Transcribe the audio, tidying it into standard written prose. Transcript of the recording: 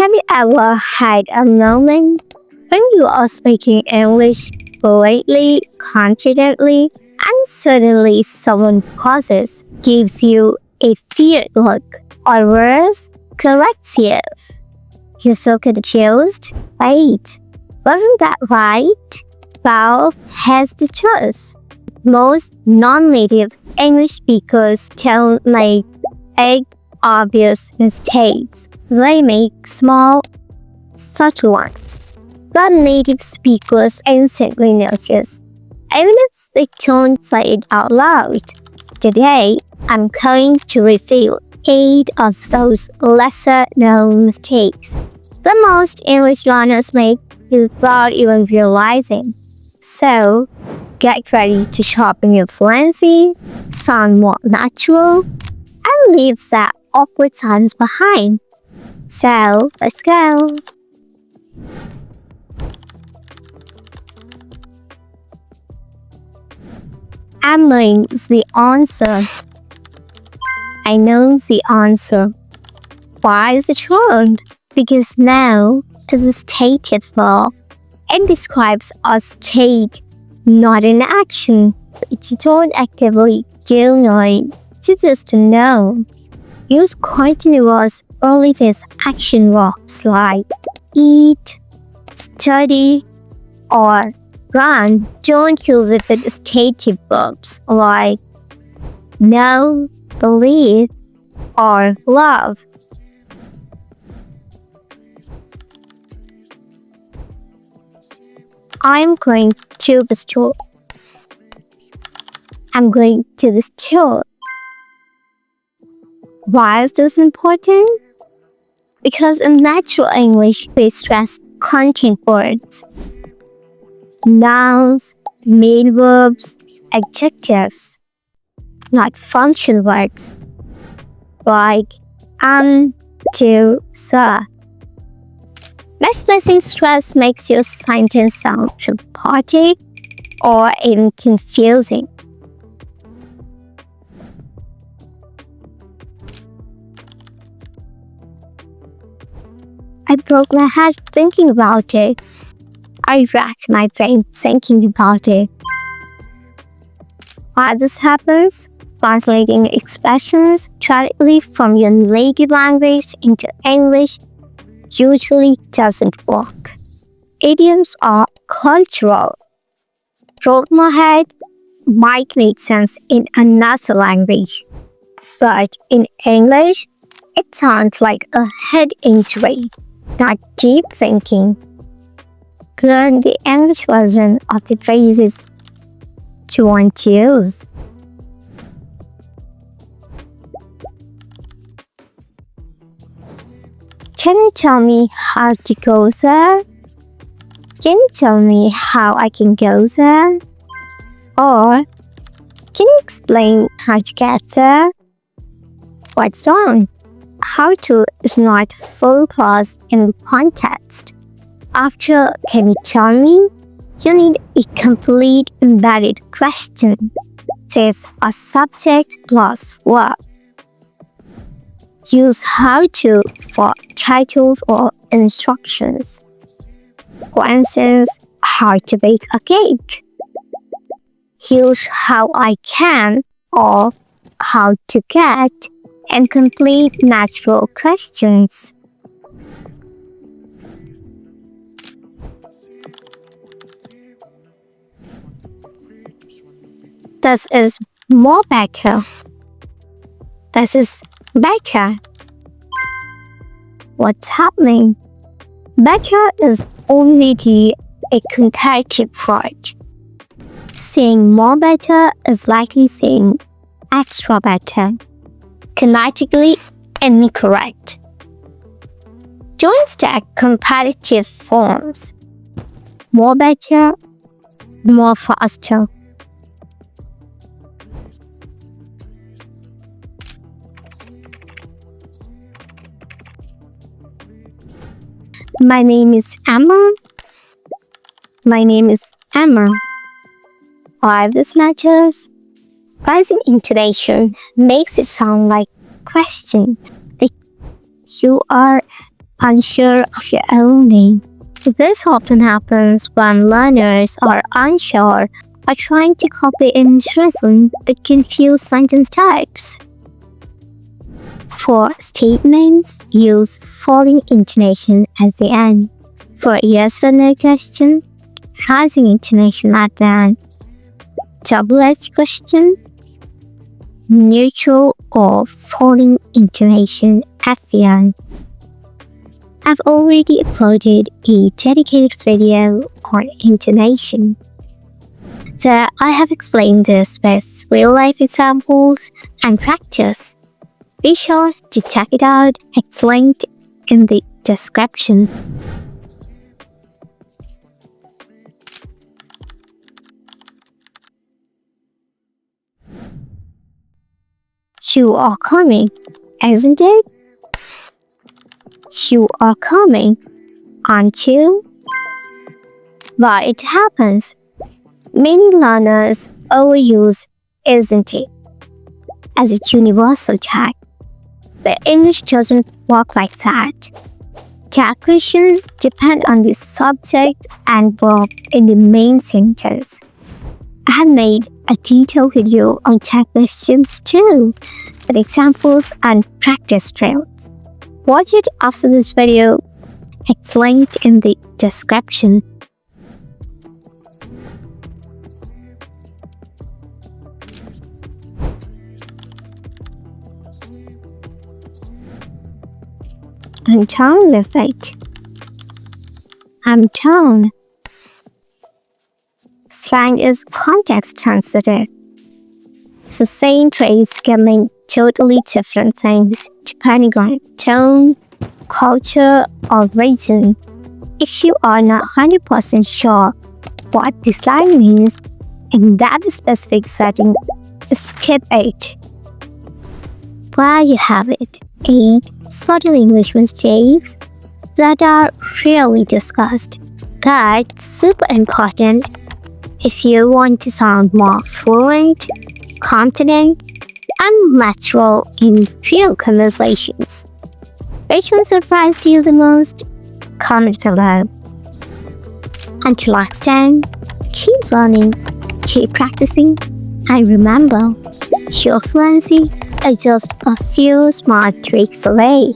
Have you ever had a moment when you are speaking English fluently, confidently, and suddenly someone pauses, gives you a feared look, or worse, corrects you? You're so confused. Wait, wasn't that right? Well, here's the truth. Most non-native English speakers don't make big, obvious mistakes. They make small, subtle ones that native speakers instantly notice, even if they don't say it out loud. Today, I'm going to reveal 8 of those lesser-known mistakes that most English learners make without even realizing. So, get ready to sharpen your fluency, sound more natural, and leave that awkward silence behind. So, let's go! I'm knowing the answer. I know the answer. Why is it wrong? Because now is a stated verb. It describes a state, not an action. You don't actively do knowing, you just know. Use continuous early phase action verbs like eat, study, or run. Don't use it with stative verbs like know, believe, or love. I'm going to the store. I'm going to the store. Why is this important? Because in natural English, we stress content words, nouns, main verbs, adjectives, not function words like to, the. Misplacing stress makes your sentence sound robotic or even confusing. I broke my head thinking about it. I racked my brain thinking about it. Why this happens? Translating expressions directly from your native language into English usually doesn't work. Idioms are cultural. Broke my head might make sense in another language, but in English, it sounds like a head injury, not deep thinking. Learn the English version of the phrases you want to use. Can you tell me how to go there? Can you tell me how I can go there? Or can you explain how to get there? What's wrong? How to is not full clause in context. After can you tell me? You need a complete embedded question. Says a subject plus verb. Use how to for titles or instructions. For instance, how to bake a cake. Use how I can or how to get and complete natural questions. This is more better. This is better. What's happening? Better is only a comparative word. Saying more better is likely saying extra better. Grammatically incorrect. Don't stack comparative forms. More better, more faster. My name is Emma. My name is Emma. Why this matters? Rising intonation makes it sound like question. Like you are unsure of your own name. This often happens when learners are unsure or trying to copy in rhythm with confused sentence types. For statements, use falling intonation at the end. For yes or no question, rising intonation at the end. Double-edged question, neutral or falling intonation at the end. I've already uploaded a dedicated video on intonation. There I have explained this with real-life examples and practice. Be sure to check it out. It's linked in the description. You are coming, isn't it? You are coming, aren't you? Why it happens. Many learners overuse isn't it as a universal tag. But English doesn't work like that. Tag questions depend on the subject and verb in the main sentence. I have made a detailed video on tag questions too, with examples and practice drills. Watch it after this video. It's linked in the description. I'm tone with it. I'm tone. Slang is context sensitive. So same phrase can mean totally different things depending on tone, culture, or region. If you are not 100% sure what the slang means in that specific setting, skip it. There you have it, 8 subtle English mistakes that are rarely discussed. That's super important if you want to sound more fluent, confident, and natural in real conversations. Which one surprised you the most? Comment below. Until next time, keep learning, keep practicing, and remember, your fluency is just a few smart tweaks away.